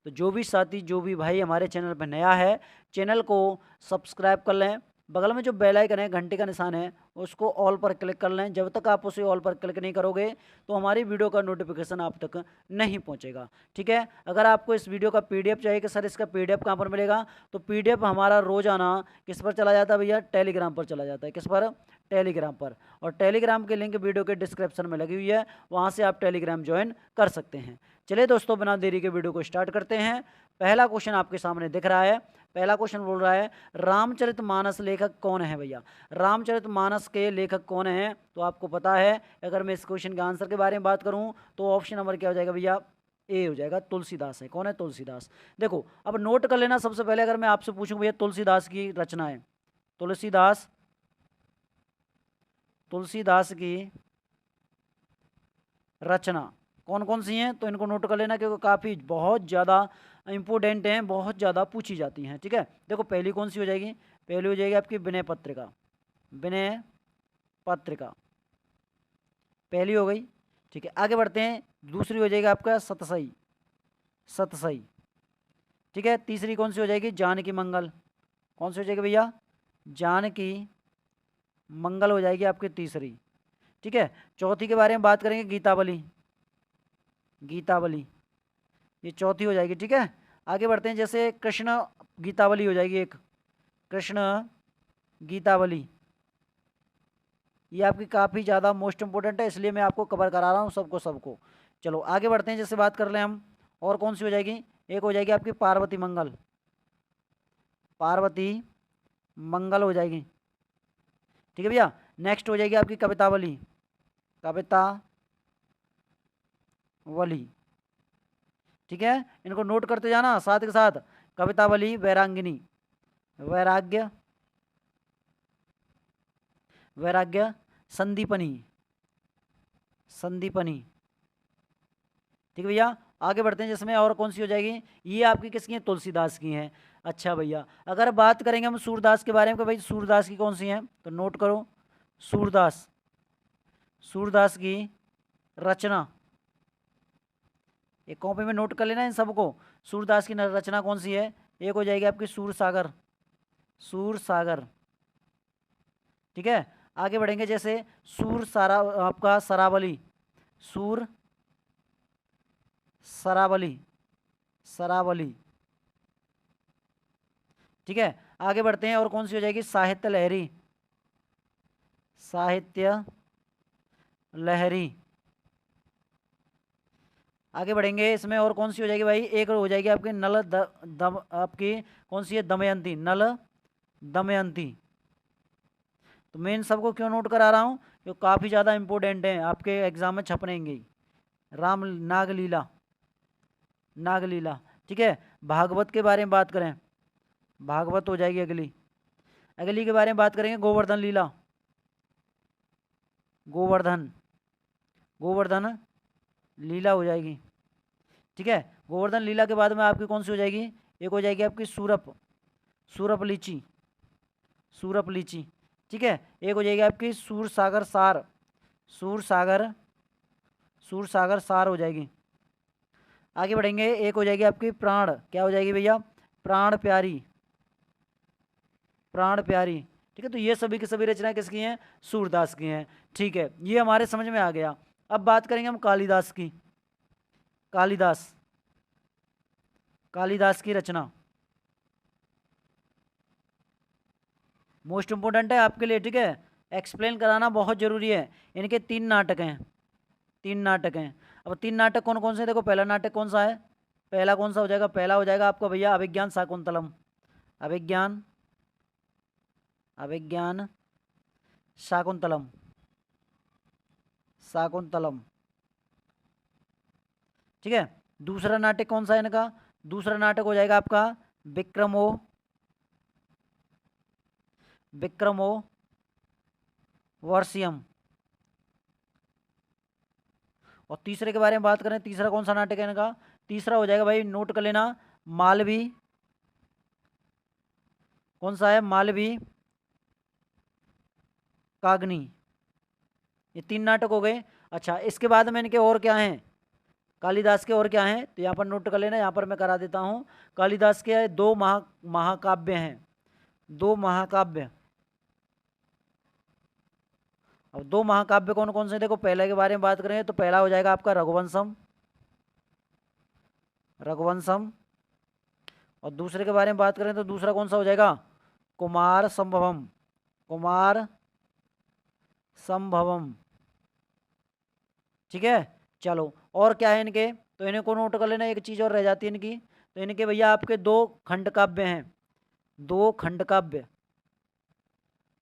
तो जो भी साथी, जो भी भाई हमारे चैनल पर नया है, चैनल को सब्सक्राइब कर लें। बगल में जो बेल आइकन है, घंटे का निशान है, उसको ऑल पर क्लिक कर लें। जब तक आप उसे ऑल पर क्लिक नहीं करोगे तो हमारी वीडियो का नोटिफिकेशन आप तक नहीं पहुंचेगा। ठीक है। अगर आपको इस वीडियो का पीडीएफ चाहिए कि सर इसका पीडीएफ कहाँ पर मिलेगा, तो पीडीएफ हमारा रोजाना किस पर चला जाता है भैया? टेलीग्राम पर चला जाता है। किस पर? टेलीग्राम पर। और टेलीग्राम की लिंक वीडियो के डिस्क्रिप्शन में लगी हुई है, वहाँ से आप टेलीग्राम ज्वाइन कर सकते हैं। चलिए दोस्तों, बिना देरी के वीडियो को स्टार्ट करते हैं। पहला क्वेश्चन आपके सामने दिख रहा है। पहला क्वेश्चन बोल रहा है, रामचरितमानस लेखक कौन है भैया? रामचरितमानस के लेखक कौन है? तो आपको पता है, अगर मैं इस क्वेश्चन के आंसर के बारे में बात करूं तो ऑप्शन नंबर क्या हो जाएगा भैया? ए हो जाएगा, तुलसीदास है। कौन है? तुलसीदास। देखो, अब नोट कर लेना। सबसे पहले अगर मैं आपसे पूछूं भैया, तुलसीदास की रचना है, तुलसीदास की रचना कौन कौन सी हैं, तो इनको नोट कर लेना, क्योंकि काफ़ी बहुत ज़्यादा इंपोर्टेंट हैं, बहुत ज़्यादा पूछी जाती हैं। ठीक है। देखो, पहली कौन सी हो जाएगी? पहली हो जाएगी आपकी विनय पत्रिका। विनय पत्रिका पहली हो गई। ठीक है, आगे बढ़ते हैं। दूसरी हो जाएगी आपका सतसई। सतसई। ठीक है। तीसरी कौन सी हो जाएगी? जानकी मंगल। कौन सी हो जाएगी भैया? जानकी मंगल हो जाएगी आपकी तीसरी। ठीक है। चौथी के बारे में बात करेंगे, गीतावली। गीतावली, ये चौथी हो जाएगी। ठीक है। आगे बढ़ते हैं, जैसे कृष्ण गीतावली हो जाएगी एक, कृष्ण गीतावली। ये आपकी काफ़ी ज़्यादा मोस्ट इंपॉर्टेंट है, इसलिए मैं आपको कवर करा रहा हूँ सबको सबको। चलो आगे बढ़ते हैं, जैसे बात कर लें हम, और कौन सी हो जाएगी? एक हो जाएगी आपकी पार्वती मंगल। पार्वती मंगल हो जाएगी। ठीक है भैया। नेक्स्ट हो जाएगी आपकी कवितावली। कवितावली। ठीक है। इनको नोट करते जाना साथ के साथ। कवितावली, वैरांगिनी, वैराग्य, वैराग्य, संदीपनी, संदीपनी। ठीक है भैया। आगे बढ़ते हैं, जिसमें और कौन सी हो जाएगी? ये आपकी किसकी है? तुलसीदास की हैं। अच्छा भैया, अगर बात करेंगे हम सूरदास के बारे में, कि भाई सूरदास की कौन सी हैं, तो नोट करो। सूरदास, सूरदास की रचना, एक कॉपी में नोट कर लेना इन सबको। सूरदास की रचना कौन सी है? एक हो जाएगी आपकी सूर सागर। सूर सागर। ठीक है। आगे बढ़ेंगे, जैसे सूर सारा आपका सरावली। सूर सरावली, सरावली। ठीक है। आगे बढ़ते हैं, और कौन सी हो जाएगी? साहित्य लहरी। साहित्य लहरी। आगे बढ़ेंगे, इसमें और कौन सी हो जाएगी भाई? एक हो जाएगी आपकी नल आपकी कौन सी है? दमयंती। नल दमयंती। तो मैं इन सबको क्यों नोट करा रहा हूँ? जो काफ़ी ज़्यादा इंपॉर्टेंट है, आपके एग्जाम में छपनेंगे। राम नागलीला, नागलीला। ठीक है। भागवत के बारे में बात करें, भागवत हो जाएगी अगली। अगली के बारे में बात करेंगे, गोवर्धन लीला। गोवर्धन, गोवर्धन लीला हो जाएगी। ठीक है। गोवर्धन लीला के बाद में आपकी कौन सी हो जाएगी? एक हो जाएगी आपकी सूरप, सूरप लीची, सूरप लीची। ठीक है। एक हो जाएगी आपकी सूर सागर सार। सूर सागर, सूर सागर सार हो जाएगी। आगे बढ़ेंगे, एक हो जाएगी आपकी प्राण, क्या हो जाएगी भैया? प्राण प्यारी, प्राण प्यारी। ठीक है। तो ये सभी की सभी रचनाएं किसकी हैं? सूरदास की हैं। ठीक है, ये हमारे समझ में आ गया। अब बात करेंगे हम कालिदास की। कालिदास, कालिदास की रचना मोस्ट इंपोर्टेंट है आपके लिए। ठीक है। एक्सप्लेन कराना बहुत जरूरी है। इनके 3 नाटक हैं, 3 नाटक हैं। अब 3 नाटक कौन कौन से हैं? देखो, पहला नाटक कौन सा है? पहला कौन सा हो जाएगा? पहला हो जाएगा आपका भैया अभिज्ञान शाकुंतलम। अभिज्ञान, अभिज्ञान शाकुंतलम, शाकुंतलम। ठीक है। दूसरा नाटक कौन सा है इनका? दूसरा नाटक हो जाएगा आपका विक्रमो, विक्रमो वर्षियम। और तीसरे के बारे में बात करें, तीसरा कौन सा नाटक है इनका? तीसरा हो जाएगा भाई, नोट कर लेना, मालवी। कौन सा है? मालवी कागनी। ये 3 नाटक हो गए। अच्छा, इसके बाद में इनके और क्या हैं? कालिदास के और क्या हैं तो यहाँ पर नोट कर लेना, यहाँ पर मैं करा देता हूँ। कालिदास के 2 महाकाव्य हैं, 2 महाकाव्य। अब 2 महाकाव्य कौन कौन से, देखो पहले के बारे में बात करें तो पहला हो जाएगा आपका रघुवंशम, रघुवंशम। और दूसरे के बारे में बात करें तो दूसरा कौन सा हो जाएगा, कुमार संभवम, कुमार संभवम। ठीक है, चलो और क्या है इनके, तो इन्हें को नोट कर लेना। एक चीज़ और रह जाती है इनकी, तो इनके भैया आपके 2 खंड काव्य हैं, 2 खंड काव्य,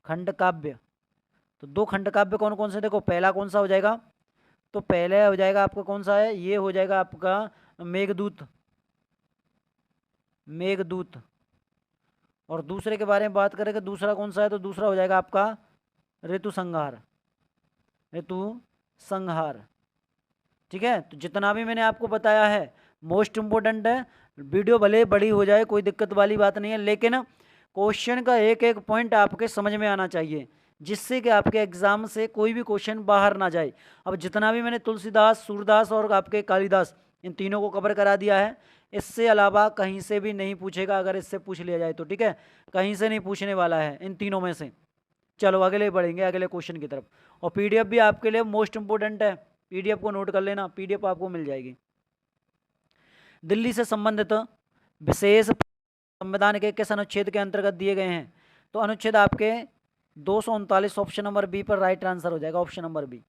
खंड काव्य। तो 2 खंड काव्य कौन कौन से, देखो पहला कौन सा हो जाएगा, तो पहले हो जाएगा आपका कौन सा है, ये हो जाएगा आपका मेघदूत, मेघदूत। और दूसरे के बारे में बात करें कि दूसरा कौन सा है, तो दूसरा हो जाएगा आपका ऋतु संहार, ऋतु संहार। ठीक है, तो जितना भी मैंने आपको बताया है मोस्ट इम्पोर्टेंट है। वीडियो भले बड़ी हो जाए कोई दिक्कत वाली बात नहीं है, लेकिन क्वेश्चन का एक एक पॉइंट आपके समझ में आना चाहिए, जिससे कि आपके एग्जाम से कोई भी क्वेश्चन बाहर ना जाए। अब जितना भी मैंने तुलसीदास, सूरदास और आपके कालिदास, इन तीनों को कवर करा दिया है। इससे अलावा कहीं से भी नहीं पूछेगा, अगर इससे पूछ लिया जाए तो। ठीक है, कहीं से नहीं पूछने वाला है इन तीनों में से। चलो अगले बढ़ेंगे, अगले क्वेश्चन की तरफ। और पीडीएफ भी आपके लिए मोस्ट इंपोर्टेंट है, पीडीएफ को नोट कर लेना, पीडीएफ आपको मिल जाएगी। दिल्ली से संबंधित विशेष संविधान के किस अनुच्छेद के अंतर्गत दिए गए हैं, तो अनुच्छेद आपके 239, ऑप्शन नंबर बी पर राइट आंसर हो जाएगा, option number B.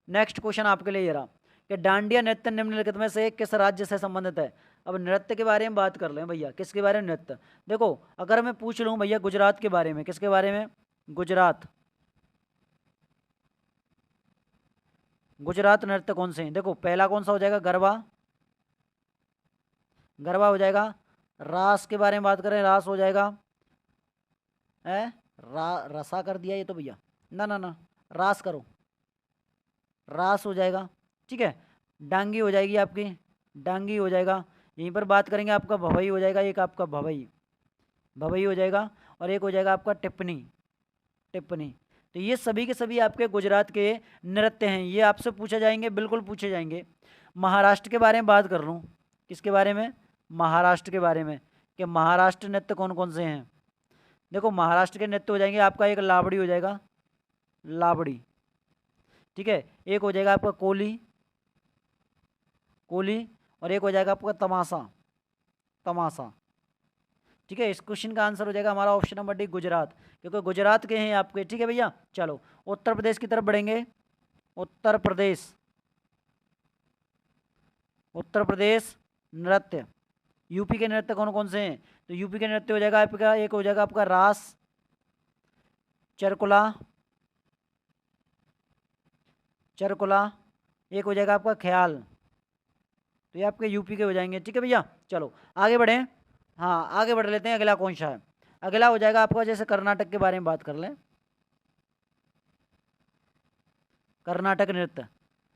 Next question आपके लिए ये रहा कि डांडिया नृत्य निम्नलिखित में से किस राज्य से संबंधित है। अब नृत्य के बारे में बात कर लें भैया, किसके बारे में, नृत्य। देखो अगर मैं पूछ लूँ भैया गुजरात के बारे में, किसके बारे में, गुजरात, गुजरात नृत्य कौन से हैं, देखो पहला कौन सा हो जाएगा, गरबा, गरबा हो जाएगा। रास के बारे में बात करें, रास हो जाएगा, है रसा कर दिया ये तो भैया, ना ना ना, रास करो, रास हो जाएगा। ठीक है, डांगी हो जाएगी आपकी, डांगी हो जाएगा। यहीं पर बात करेंगे आपका भवई हो जाएगा, एक आपका भवई, भवई हो जाएगा। और एक हो जाएगा आपका टिप्पणी, टिप्पणी। तो ये सभी के सभी आपके गुजरात के नृत्य हैं, ये आपसे पूछे जाएंगे, बिल्कुल पूछे जाएंगे। महाराष्ट्र के बारे में बात कर लूँ, किसके बारे में, महाराष्ट्र के बारे में, कि महाराष्ट्र नृत्य कौन कौन से हैं। देखो महाराष्ट्र के नृत्य हो जाएंगे आपका, एक लावड़ी हो जाएगा, लावड़ी। ठीक है, एक हो जाएगा आपका कोली, कोली। और एक हो जाएगा आपका तमाशा, तमाशा। ठीक है, इस क्वेश्चन का आंसर हो जाएगा हमारा ऑप्शन नंबर डी, गुजरात, क्योंकि गुजरात के हैं आपके। ठीक है भैया, चलो उत्तर प्रदेश की तरफ बढ़ेंगे। उत्तर प्रदेश, उत्तर प्रदेश नृत्य, यूपी के नृत्य कौन कौन से हैं, तो यूपी के नृत्य हो जाएगा आपका, एक हो जाएगा आपका रास, चरकुला, चरकुला। एक हो जाएगा आपका ख्याल। तो ये आपके यूपी के हो जाएंगे। ठीक है भैया, चलो आगे बढ़ें। हाँ आगे बढ़ लेते हैं, अगला कौन सा है, अगला हो जाएगा आपका, जैसे कर्नाटक के बारे में बात कर लें, कर्नाटक नृत्य।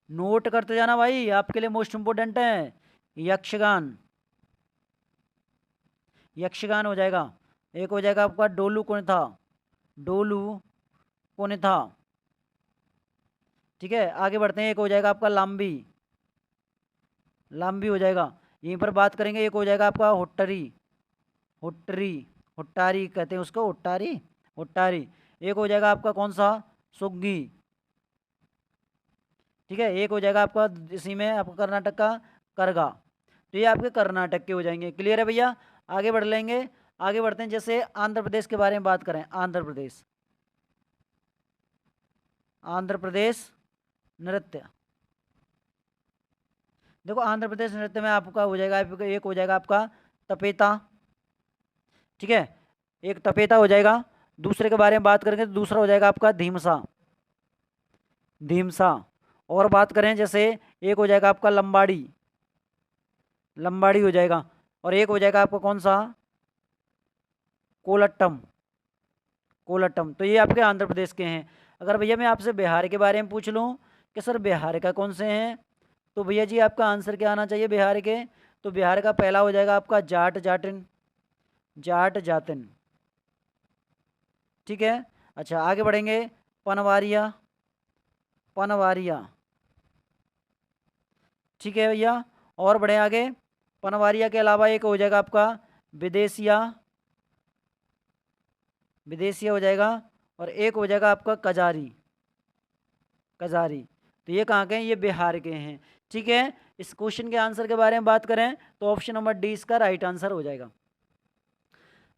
नोट करते जाना भाई, आपके लिए मोस्ट इंपोर्टेंट है। यक्षगान, यक्षगान हो जाएगा। एक हो जाएगा आपका डोलू कुनिथा, डोलू कुनिथा। ठीक है, आगे बढ़ते हैं। एक हो जाएगा आपका लाम्बी, लाम्बी हो जाएगा। यहीं पर बात करेंगे, एक हो जाएगा आपका हुट्टरी, हुट्टरी, हुट्टारी कहते हैं उसको, हुट्टारी, हुट्टारी। एक हो जाएगा आपका कौन सा, सुग्गी। ठीक है, एक हो जाएगा आपका इसी में आपका कर्नाटक का करगा। तो ये आपके कर्नाटक के हो जाएंगे। क्लियर है भैया, आगे बढ़ लेंगे। आगे बढ़ते हैं, जैसे आंध्र प्रदेश के बारे में बात करें, आंध्र प्रदेश, आंध्र प्रदेश नृत्य। देखो आंध्र प्रदेश नृत्य में आपका हो जाएगा, एक हो जाएगा आपका तपेता। ठीक है, एक तपेता हो जाएगा। दूसरे के बारे में बात करेंगे तो दूसरा हो जाएगा आपका धीमसा, धीमसा। और बात करें जैसे, एक हो जाएगा आपका लंबाड़ी, लंबाड़ी हो जाएगा। और एक हो जाएगा आपका कौन सा, कोलट्टम, कोलट्टम। तो ये आपके आंध्र प्रदेश के हैं। अगर भैया मैं आपसे बिहार के बारे में पूछ लूँ कि सर बिहार का कौन से हैं, तो भैया जी आपका आंसर क्या आना चाहिए बिहार के, तो बिहार का पहला हो जाएगा आपका जाट जाटिन, जाट जातिन। ठीक है, अच्छा आगे बढ़ेंगे। पनवारिया, पनवारिया। ठीक है भैया। और बढ़े आगे, पनवारिया के अलावा एक हो जाएगा आपका विदेशिया, विदेशिया हो जाएगा, और एक हो जाएगा आपका कजारी, कजारी। तो ये कहाँ के हैं? ये बिहार के हैं। ठीक है, इस क्वेश्चन के आंसर के बारे में बात करें तो ऑप्शन नंबर डी इसका राइट आंसर हो जाएगा।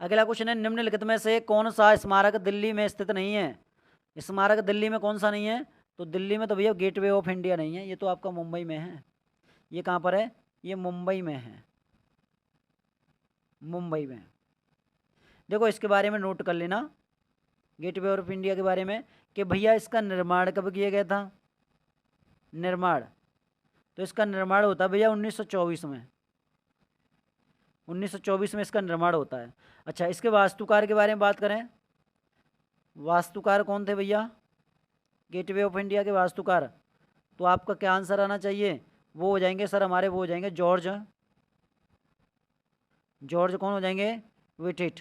अगला क्वेश्चन है, निम्नलिखित में से कौन सा स्मारक दिल्ली में स्थित नहीं है? स्मारक दिल्ली में कौन सा नहीं है? तो दिल्ली में तो भैया गेटवे ऑफ इंडिया नहीं है, ये तो आपका मुंबई में है। ये कहाँ पर है? ये मुंबई में है, मुंबई में। देखो इसके बारे में नोट कर लेना, गेटवे ऑफ इंडिया के बारे में, कि भैया इसका निर्माण कब किया गया था? निर्माण, तो इसका निर्माण होता है भैया 1924 में, 1924 में इसका निर्माण होता है। अच्छा, इसके वास्तुकार के बारे में बात करें, वास्तुकार कौन थे भैया गेटवे ऑफ इंडिया के वास्तुकार? तो आपका क्या आंसर आना चाहिए? वो हो जाएंगे सर हमारे, वो हो जाएंगे जॉर्ज, जॉर्ज कौन हो जाएंगे? विटिट,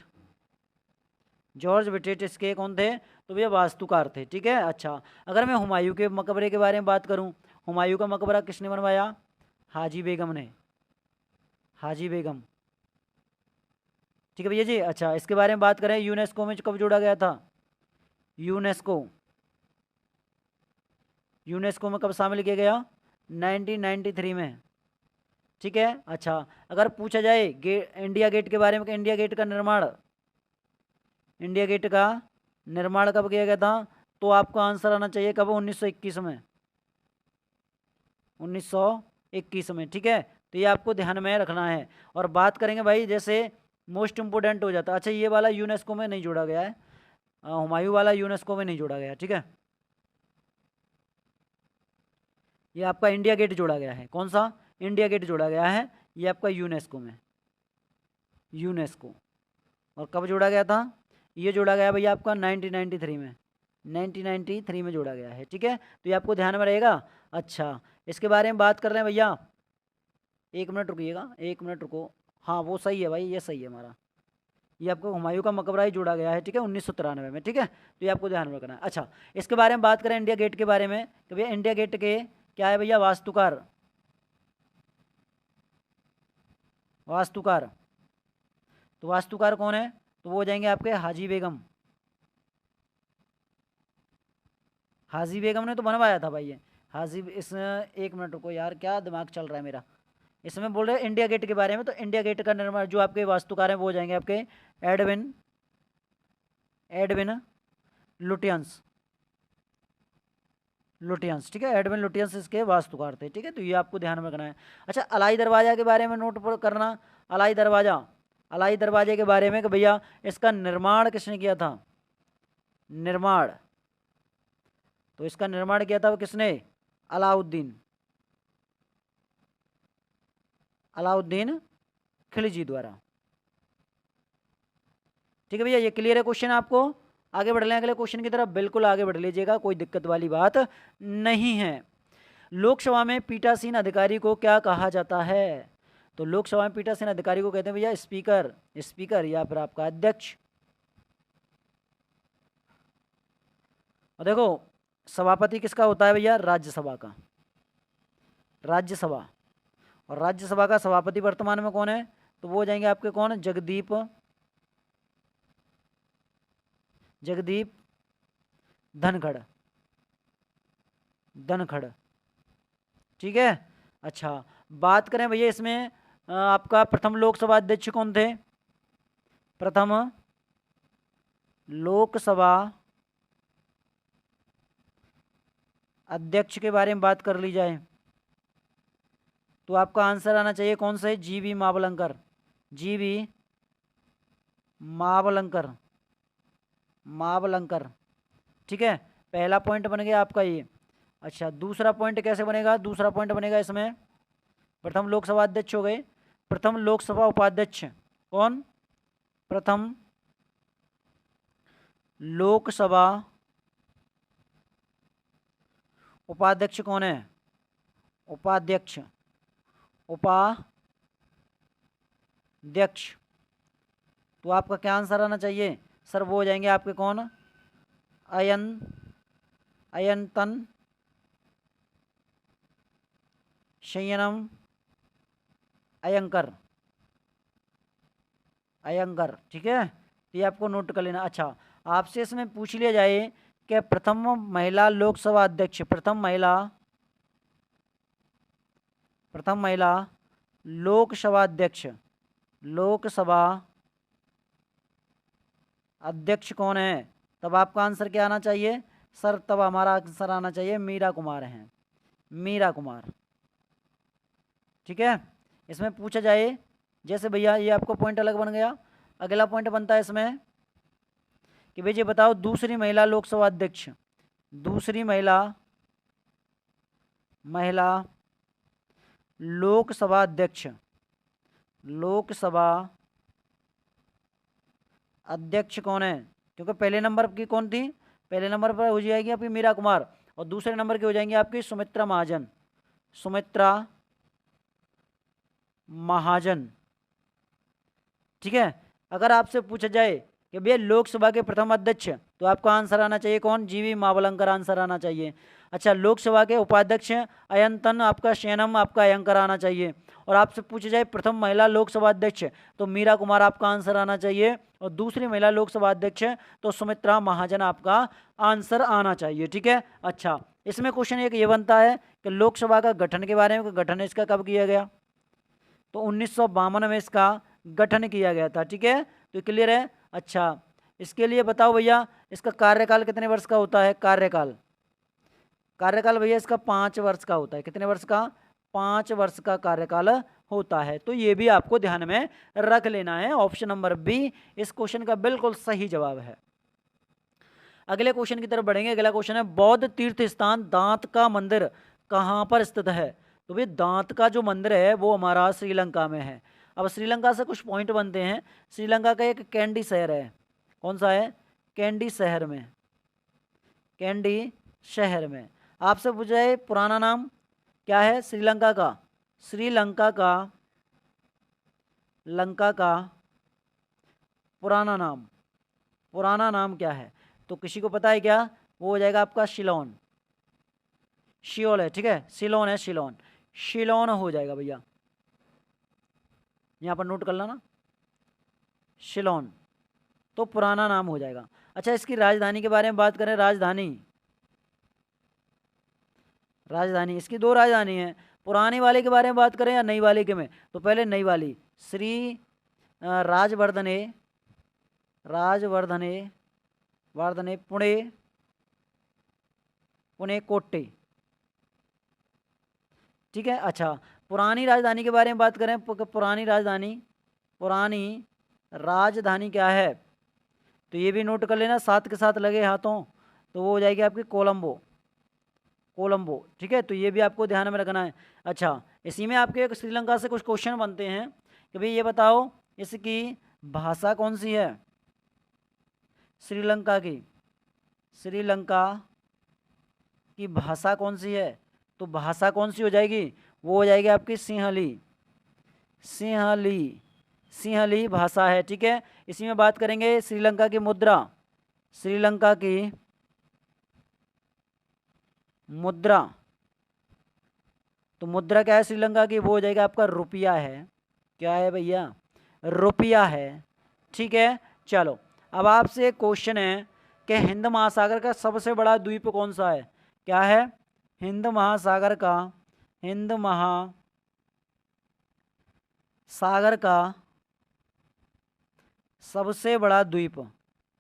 जॉर्ज विटिट इसके कौन थे? तो भैया वास्तुकार थे। ठीक है। अच्छा, अगर मैं हुमायूं के मकबरे के बारे में बात करूं, हुमायूं का मकबरा किसने बनवाया? हाजी बेगम ने, हाजी बेगम। ठीक है भैया जी। अच्छा, इसके बारे में बात करें, यूनेस्को में कब जोड़ा गया था? यूनेस्को, यूनेस्को में कब शामिल किया गया? 1993 में। ठीक है। अच्छा, अगर पूछा जाए इंडिया गेट के बारे में, इंडिया गेट का निर्माण, इंडिया गेट का निर्माण कब किया गया था? तो आपका आंसर आना चाहिए कब? 1921 में, 1921 में। ठीक है, तो ये आपको ध्यान में रखना है। और बात करेंगे भाई, जैसे मोस्ट इम्पोर्टेंट हो जाता है। अच्छा, ये वाला यूनेस्को में नहीं जोड़ा गया है, हुमायूं वाला यूनेस्को में नहीं जोड़ा गया। ठीक है, ये आपका इंडिया गेट जोड़ा गया है। कौन सा? इंडिया गेट जोड़ा गया है, ये आपका यूनेस्को में, यूनेस्को। और कब जोड़ा गया था? ये जोड़ा गया भैया आपका 1993 में, 1993 में जोड़ा गया है। ठीक है, तो ये आपको ध्यान में रहेगा। अच्छा, इसके बारे में बात कर रहे हैं भैया, एक मिनट रुकिएगा, एक मिनट रुको। हाँ वो सही है भाई, ये सही है हमारा, ये आपको हुमायूं का मकबरा ही जोड़ा गया है। ठीक है, 1993 में। ठीक है, तो ये आपको ध्यान में रखना है। अच्छा, इसके बारे में बात करें इंडिया गेट के बारे में, कि भैया इंडिया गेट के क्या है भैया? वास्तुकार, वास्तुकार। तो वास्तुकार कौन है? तो वो हो जाएंगे आपके हाजी बेगम, हाजी बेगम ने तो बनवाया था भाई ये। हाजी इस एक मिनट रुको यार, क्या दिमाग चल रहा है मेरा। इसमें बोल रहे हैं इंडिया गेट के बारे में, तो इंडिया गेट का निर्माण जो आपके वास्तुकार हैं वो हो जाएंगे आपके एडविन, एडविन लुटियंस, लुटियंस। ठीक है, एडविन लुटियंस इसके वास्तुकार थे। ठीक है, तो ये आपको ध्यान में रखना है। अच्छा, अलाई दरवाजा के बारे में नोट करना, अलाई दरवाजा, अलाई दरवाजे के बारे में कि भैया इसका निर्माण किसने किया था? निर्माण, तो इसका निर्माण किया था वो किसने? अलाउद्दीन, अलाउद्दीन खिलजी द्वारा। ठीक है भैया, ये क्लियर है क्वेश्चन आपको? आगे बढ़ लें अगले क्वेश्चन की तरफ, बिल्कुल आगे बढ़ लीजिएगा, कोई दिक्कत वाली बात नहीं है। लोकसभा में पीठासीन अधिकारी को क्या कहा जाता है? तो लोकसभा में पीठासीन अधिकारी को कहते हैं भैया स्पीकर, स्पीकर या फिर आपका अध्यक्ष। और देखो सभापति किसका होता है भैया? राज्यसभा का, राज्यसभा। और राज्यसभा का सभापति वर्तमान में कौन है? तो वो हो जाएंगे आपके कौन? जगदीप, जगदीप धनखड़, धनखड़। ठीक है। अच्छा, बात करें भैया इसमें आपका प्रथम लोकसभा अध्यक्ष कौन थे? प्रथम लोकसभा अध्यक्ष के बारे में बात कर ली जाए तो आपका आंसर आना चाहिए कौन से? जीवी मावलंकर, जीवी मावलंकर, मावलंकर। ठीक है, पहला पॉइंट बन गया आपका ये। अच्छा, दूसरा पॉइंट कैसे बनेगा? दूसरा पॉइंट बनेगा इसमें, प्रथम लोकसभा अध्यक्ष हो गए, प्रथम लोकसभा उपाध्यक्ष कौन? प्रथम लोकसभा उपाध्यक्ष कौन है? उपाध्यक्ष, उपाध्यक्ष। तो आपका क्या आंसर आना चाहिए सर? वो हो जाएंगे आपके कौन? अयंतन शयनम अयंकर, अयंगर, ठीक है। ये आपको नोट कर लेना। अच्छा, आपसे इसमें पूछ लिया जाए कि प्रथम महिला लोकसभा अध्यक्ष, प्रथम महिला लोकसभा अध्यक्ष, लोकसभा अध्यक्ष कौन है, तब आपका आंसर क्या आना चाहिए सर, तब हमारा आंसर आना चाहिए मीरा कुमार हैं, मीरा कुमार, ठीक है। इसमें पूछा जाए जैसे भैया, ये आपको पॉइंट अलग बन गया। अगला पॉइंट बनता है इसमें कि भैया बताओ दूसरी महिला लोकसभा अध्यक्ष, दूसरी महिला लोकसभा अध्यक्ष, लोकसभा अध्यक्ष कौन है, क्योंकि पहले नंबर की कौन थी, पहले नंबर पर हो जाएगी आपकी मीरा कुमार, और दूसरे नंबर की हो जाएंगी आपकी सुमित्रा महाजन, सुमित्रा महाजन, ठीक है। अगर आपसे पूछा जाए कि भैया लोकसभा के प्रथम अध्यक्ष, तो आपका आंसर आना चाहिए कौन, जीवी मावलंकर आंसर आना चाहिए। अच्छा, लोकसभा के उपाध्यक्ष अयंतन आपका शयनम आपका अयंकर आना चाहिए। और आपसे पूछा जाए प्रथम महिला लोकसभा अध्यक्ष, तो मीरा कुमार आपका आंसर आना चाहिए, और दूसरी महिला लोकसभा अध्यक्ष तो सुमित्रा महाजन आपका आंसर आना चाहिए, ठीक है। अच्छा, इसमें क्वेश्चन एक ये बनता है कि लोकसभा का गठन के बारे में, गठन इसका कब किया गया, तो 1952 में इसका गठन किया गया था, ठीक है। तो क्लियर है। अच्छा, इसके लिए बताओ भैया इसका कार्यकाल कितने वर्ष का होता है, कार्यकाल, कार्यकाल भैया इसका 5 वर्ष का होता है, कितने वर्ष का, 5 वर्ष का कार्यकाल होता है। तो ये भी आपको ध्यान में रख लेना है। ऑप्शन नंबर बी इस क्वेश्चन का बिल्कुल सही जवाब है। अगले क्वेश्चन की तरफ बढ़ेंगे। अगला क्वेश्चन है बौद्ध तीर्थ स्थान दांत का मंदिर कहाँ पर स्थित है, तो भाई दांत का जो मंदिर है वो हमारा श्रीलंका में है। अब श्रीलंका से कुछ पॉइंट बनते हैं। श्रीलंका का एक कैंडी शहर है, कौन सा है, कैंडी शहर में, कैंडी शहर में। आपसे पूछा जाए पुराना नाम क्या है श्रीलंका का, श्रीलंका का, लंका का पुराना नाम, पुराना नाम क्या है, तो किसी को पता है क्या, वो हो जाएगा आपका शिलोन, शियोल है, ठीक है, सिलोन है, शिलोन, शिलोन हो जाएगा भैया, यहाँ पर नोट कर लेना, शिलोन तो पुराना नाम हो जाएगा। अच्छा, इसकी राजधानी के बारे में बात करें, राजधानी, राजधानी इसकी 2 राजधानी है। पुरानी वाले के बारे में बात करें या नई वाले के में, तो पहले नई वाली श्री राजवर्धने, राजवर्धने, वर्धने पुणे, पुणे कोट्टे, ठीक है। अच्छा, पुरानी राजधानी के बारे में बात करें, पुरानी राजधानी, पुरानी राजधानी क्या है, तो ये भी नोट कर लेना साथ के साथ लगे हाथों, तो वो हो जाएगी आपकी कोलंबो, कोलंबो, ठीक है। तो ये भी आपको ध्यान में रखना है। अच्छा, इसी में आपके श्रीलंका से कुछ क्वेश्चन बनते हैं कि भाई ये बताओ इसकी भाषा कौन सी है, श्रीलंका की, श्रीलंका की भाषा कौन सी है, तो भाषा कौन सी हो जाएगी, वो हो जाएगी आपकी सिंहली, सिंहली, सिंहली भाषा है, ठीक है। इसी में बात करेंगे श्रीलंका की मुद्रा, श्रीलंका की मुद्रा, तो मुद्रा क्या है श्रीलंका की, वो हो जाएगा आपका रुपया है, क्या है भैया, रुपया है, ठीक है। चलो, अब आपसे एक क्वेश्चन है कि हिंद महासागर का सबसे बड़ा द्वीप कौन सा है, क्या है, हिंद महासागर का, हिंद महासागर का सबसे बड़ा द्वीप,